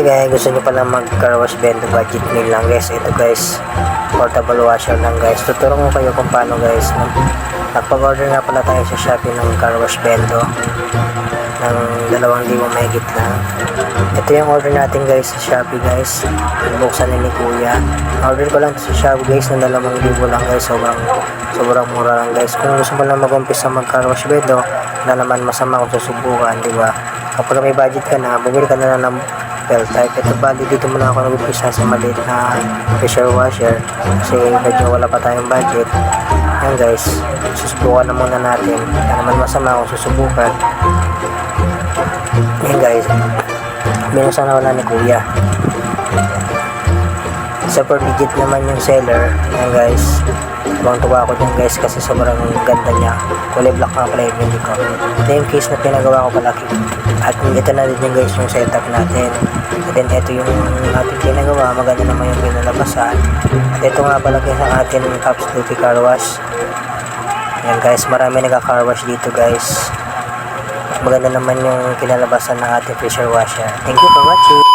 guys, gusto nyo pala mag-car wash bento budget meal lang guys. Ito guys, portable washer lang guys. Tuturo ko kayo kung paano guys. Nagpag-order nga pala tayo sa Shopee ng car wash bento ng 2,000 mahigit lang. Ito yung order natin guys sa Shopee guys. Buksan ni Kuya. Order ko lang sa Shopee guys ng 2,000 lang guys. Sobrang mura lang guys. Kung gusto mo lang mag-umpisa mag-car wash bento, na naman masama kung susubukan, di ba? Kapag may budget ka na, bumili ka na ng belt type. Ito bali, dito muna ako nag-umpisa sa maliit na pressure washer kasi medyo wala pa tayong budget. Yan guys, susubukan na muna natin. Na naman masama kung susubukan. Yan guys, binusan na wala ni Kuya. Super legit naman yung seller. Yan guys, tuwang-tuwa ako dyan guys kasi sobrang ganda niya. Kulay black nga pala yung hindi ko. Ito yung case na pinagawa ko palaki. At ito na din guys yung setup natin. And then ito yung ating pinagawa. Maganda naman yung pinalabasan. At ito nga pala guys ang ating Caps Duty car wash. Yan guys, marami nagka-car wash dito guys. Maganda naman yung kinalabasan ng ating pressure washer. Thank you for watching.